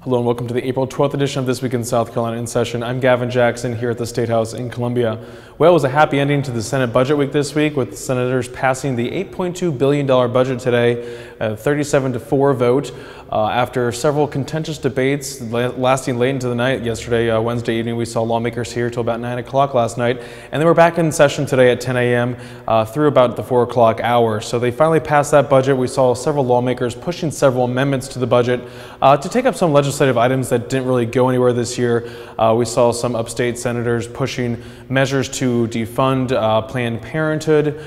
Hello and welcome to the April 12th edition of This Week in South Carolina in Session. I'm Darrell Jackson here at the State House in Columbia. Well, it was a happy ending to the Senate budget week this week, with senators passing the $8.2 billion budget today, a 37-4 vote after several contentious debates lasting late into the night. Yesterday, Wednesday evening, we saw lawmakers here till about 9 o'clock last night, and they were back in session today at 10 a.m. Through about the 4 o'clock hour. So they finally passed that budget. We saw several lawmakers pushing several amendments to the budget to take up some legislative items that didn't really go anywhere this year. We saw some upstate senators pushing measures to defund Planned Parenthood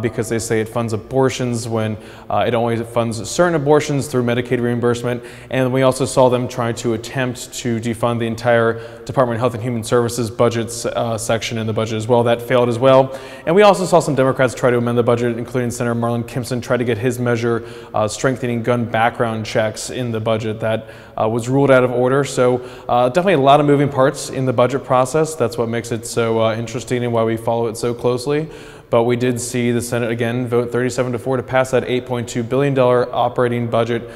because they say it funds abortions when it only funds certain abortions through Medicaid reimbursement. And we also saw them trying to attempt to defund the entire Department of Health and Human Services budgets section in the budget as well. That failed as well. And we also saw some Democrats try to amend the budget, including Senator Marlin Kimpson try to get his measure strengthening gun background checks in the budget. That was ruled out of order. So definitely a lot of moving parts in the budget process. That's what makes it so interesting and why we follow it so closely. But we did see the Senate again vote 37-4 to pass that $8.2 billion operating budget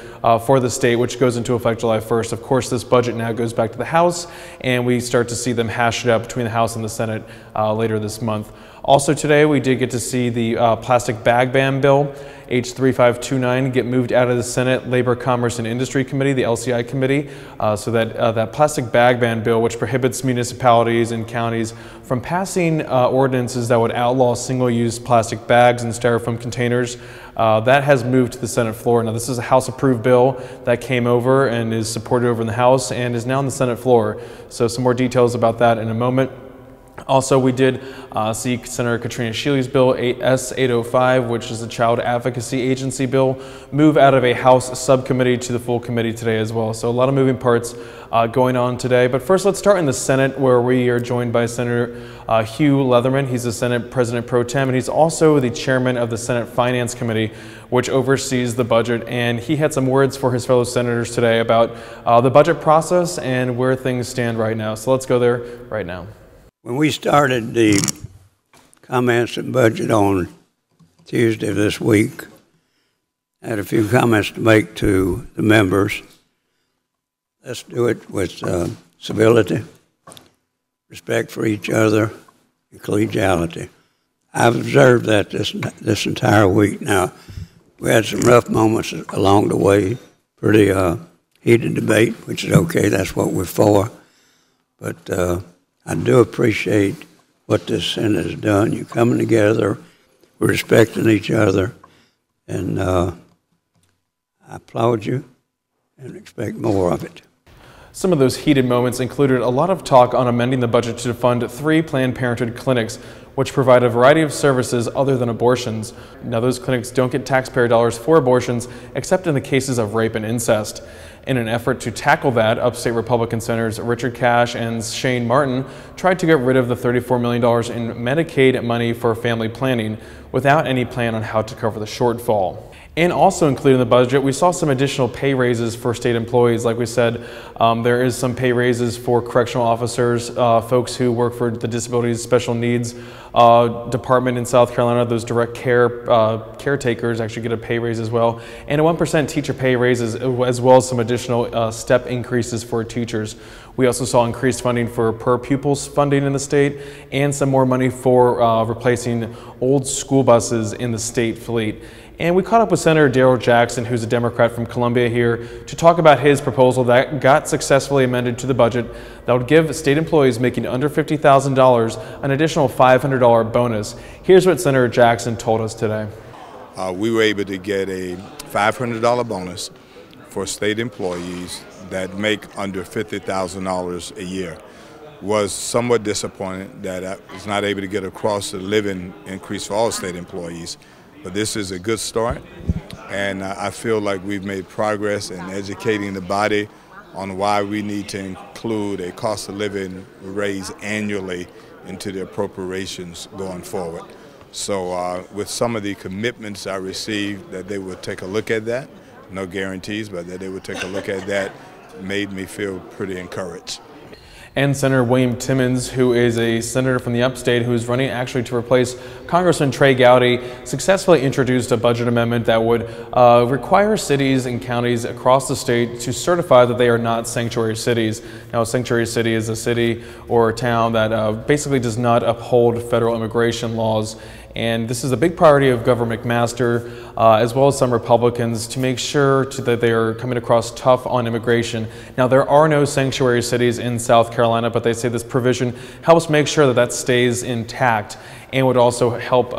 for the state, which goes into effect July 1st. Of course, this budget now goes back to the House, and we start to see them hash it out between the House and the Senate later this month. Also today, we did get to see the plastic bag ban bill, H3529, get moved out of the Senate Labor, Commerce, and Industry Committee, the LCI committee, so that that plastic bag ban bill, which prohibits municipalities and counties from passing ordinances that would outlaw single-use plastic bags and styrofoam containers, that has moved to the Senate floor. Now, this is a House-approved bill that came over and is supported over in the House and is now on the Senate floor. So some more details about that in a moment. Also, we did see Senator Katrina Shealy's bill, S-805, which is the Child Advocacy Agency bill, move out of a House subcommittee to the full committee today as well. So a lot of moving parts going on today. But first, let's start in the Senate, where we are joined by Senator Hugh Leatherman. He's the Senate President Pro Tem, and he's also the chairman of the Senate Finance Committee, which oversees the budget. And he had some words for his fellow senators today about the budget process and where things stand right now. So let's go there right now. When we started the comments and budget on Tuesday of this week, I had a few comments to make to the members. Let's do it with civility, respect for each other, and collegiality. I've observed that this entire week. Now, we had some rough moments along the way, pretty heated debate, which is okay, that's what we're for. But I do appreciate what this Senate has done. You're coming together, we're respecting each other, and I applaud you and expect more of it. Some of those heated moments included a lot of talk on amending the budget to fund 3 Planned Parenthood clinics, which provide a variety of services other than abortions. Now, those clinics don't get taxpayer dollars for abortions, except in the cases of rape and incest. In an effort to tackle that, upstate Republican senators Richard Cash and Shane Martin tried to get rid of the $34 million in Medicaid money for family planning without any plan on how to cover the shortfall. And also included in the budget, we saw some additional pay raises for state employees. Like we said, there is some pay raises for correctional officers, folks who work for the Disabilities Special Needs Department in South Carolina. Those direct care caretakers actually get a pay raise as well. And a 1% teacher pay raises, as well as some additional step increases for teachers. We also saw increased funding for per pupils funding in the state and some more money for replacing old school buses in the state fleet. And we caught up with Senator Darrell Jackson, who's a Democrat from Columbia here, to talk about his proposal that got successfully amended to the budget that would give state employees making under $50,000 an additional $500 bonus. Here's what Senator Jackson told us today. We were able to get a $500 bonus for state employees that make under $50,000 a year. Was somewhat disappointed that I was not able to get across the living increase for all state employees. But this is a good start, and I feel like we've made progress in educating the body on why we need to include a cost of living raise annually into the appropriations going forward. So with some of the commitments I received that they would take a look at that, no guarantees, but that they would take a look at that, made me feel pretty encouraged. And Senator William Timmons, who is a senator from the upstate who is running actually to replace Congressman Trey Gowdy, successfully introduced a budget amendment that would require cities and counties across the state to certify that they are not sanctuary cities. Now, a sanctuary city is a city or a town that basically does not uphold federal immigration laws. And this is a big priority of Governor McMaster, as well as some Republicans, to make sure that they are coming across tough on immigration. Now, there are no sanctuary cities in South Carolina, but they say this provision helps make sure that that stays intact, and would also help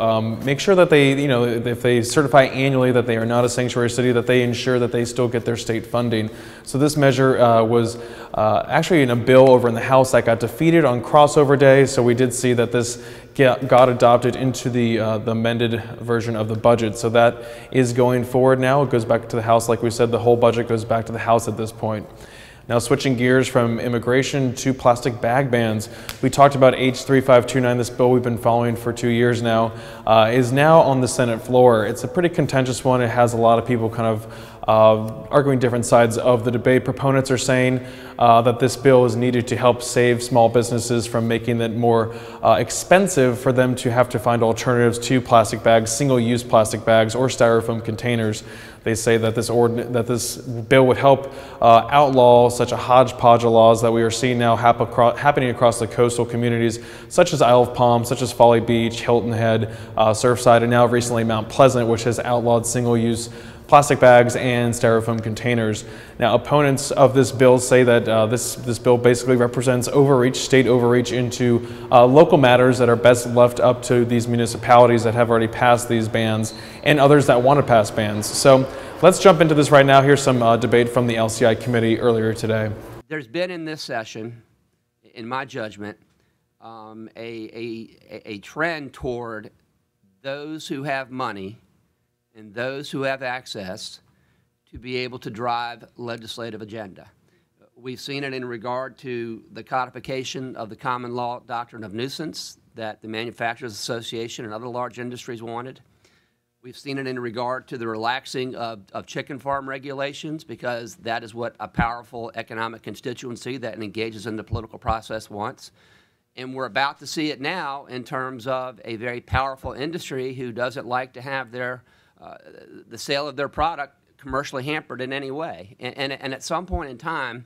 make sure that they, if they certify annually that they are not a sanctuary city, that they ensure that they still get their state funding. So this measure was actually in a bill over in the House that got defeated on crossover day. So we did see that this got adopted into the amended version of the budget. So that is going forward now. It goes back to the House. Like we said, the whole budget goes back to the House at this point. Now, switching gears from immigration to plastic bag bans, we talked about H3529, this bill we've been following for 2 years now, is now on the Senate floor. It's a pretty contentious one. It has a lot of people kind of arguing different sides of the debate. Proponents are saying that this bill is needed to help save small businesses from making it more expensive for them to have to find alternatives to plastic bags, single-use plastic bags, or styrofoam containers. They say that this bill would help outlaw such a hodgepodge of laws that we are seeing now happening across the coastal communities, such as Isle of Palm, such as Folly Beach, Hilton Head, Surfside, and now recently Mount Pleasant, which has outlawed single-use plastic bags and styrofoam containers. Now, opponents of this bill say that this bill basically represents overreach, state overreach into local matters that are best left up to these municipalities that have already passed these bans and others that want to pass bans. So let's jump into this right now. Here's some debate from the LCI committee earlier today. There's been in this session, in my judgment, a trend toward those who have money and those who have access to be able to drive legislative agenda. We've seen it in regard to the codification of the common law doctrine of nuisance that the Manufacturers Association and other large industries wanted. We've seen it in regard to the relaxing of chicken farm regulations, because that is what a powerful economic constituency that engages in the political process wants. And we're about to see it now in terms of a very powerful industry who doesn't like to have their the sale of their product commercially hampered in any way. And at some point in time,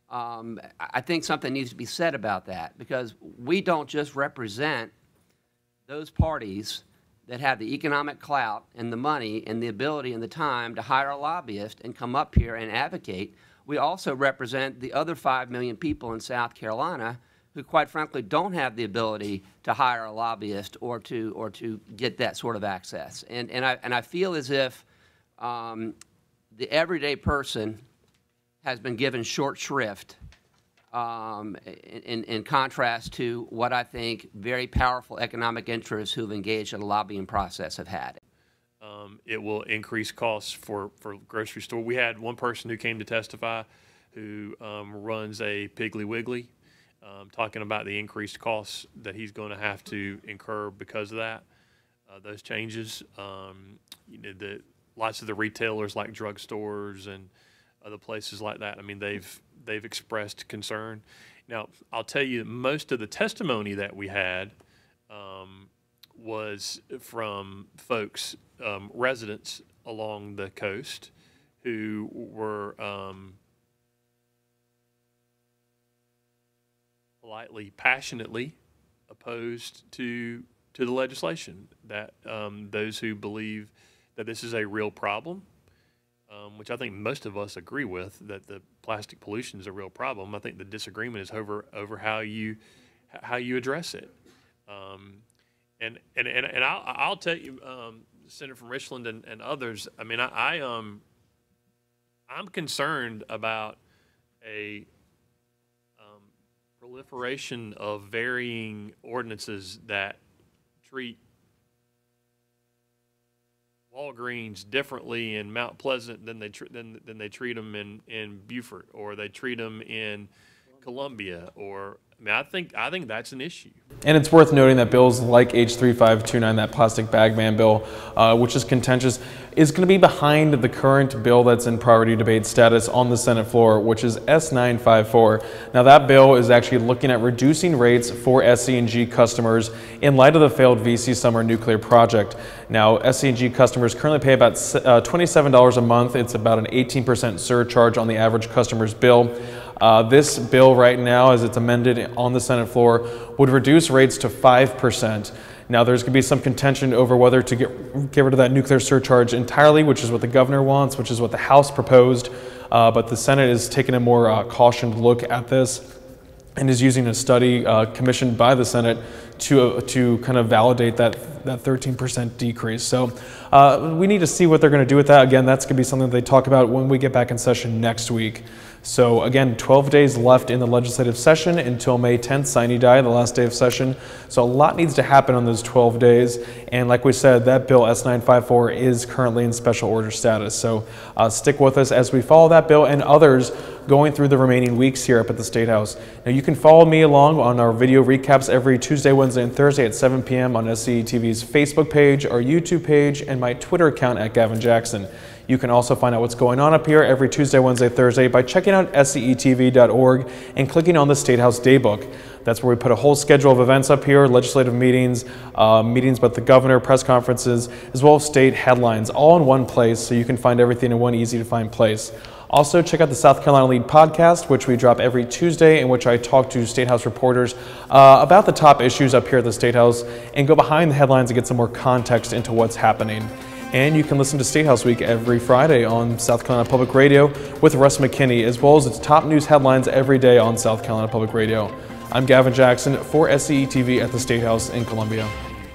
I think something needs to be said about that, because we don't just represent those parties that have the economic clout and the money and the ability and the time to hire a lobbyist and come up here and advocate. We also represent the other 5 million people in South Carolina who, quite frankly, don't have the ability to hire a lobbyist or to get that sort of access. And I feel as if the everyday person has been given short shrift in contrast to what I think very powerful economic interests who have engaged in a lobbying process have had. It will increase costs for grocery store. We had one person who came to testify who runs a Piggly Wiggly, talking about the increased costs that he's going to have to incur because of that, those changes. Lots of the retailers like drugstores and other places like that, I mean, they've expressed concern. Now, I'll tell you, most of the testimony that we had was from folks, residents along the coast who were politely, passionately opposed to the legislation, that those who believe that this is a real problem, which I think most of us agree with, that the plastic pollution is a real problem. I think the disagreement is over how you address it. And I'll tell you, Senator from Richland and others, I mean, I'm concerned about a proliferation of varying ordinances that treat Walgreens differently in Mount Pleasant than they treat them in Beaufort, or they treat them in Columbia, or I mean, I think that's an issue. And it's worth noting that bills like H3529, that plastic bag ban bill, which is contentious, is going to be behind the current bill that's in priority debate status on the Senate floor, which is S954. Now, that bill is actually looking at reducing rates for SC&G customers in light of the failed VC Summer nuclear project. Now, SC&G customers currently pay about $27 a month. It's about an 18% surcharge on the average customer's bill. This bill right now, as it's amended on the Senate floor, would reduce rates to 5%. Now, there's going to be some contention over whether to get rid of that nuclear surcharge entirely, which is what the governor wants, which is what the House proposed. But the Senate is taking a more cautioned look at this and is using a study commissioned by the Senate to kind of validate that 13% decrease. So we need to see what they're going to do with that. Again, that's going to be something they talk about when we get back in session next week. So again, 12 days left in the legislative session until May 10th, sine die, the last day of session. So a lot needs to happen on those 12 days. And like we said, that bill S954 is currently in special order status. So stick with us as we follow that bill and others going through the remaining weeks here up at the State House. Now you can follow me along on our video recaps every Tuesday, Wednesday, and Thursday at 7 p.m. on SCETV's Facebook page, our YouTube page, and my Twitter account at Gavin Jackson. You can also find out what's going on up here every Tuesday, Wednesday, Thursday by checking out scetv.org and clicking on the State House Daybook. That's where we put a whole schedule of events up here, legislative meetings, meetings with the governor, press conferences, as well as state headlines, all in one place so you can find everything in one easy to find place. Also, check out the South Carolina Lead podcast, which we drop every Tuesday, in which I talk to State House reporters about the top issues up here at the State House and go behind the headlines and get some more context into what's happening. And you can listen to State House Week every Friday on South Carolina Public Radio with Russ McKinney, as well as its top news headlines every day on South Carolina Public Radio. I'm Gavin Jackson for SCETV at the State House in Columbia.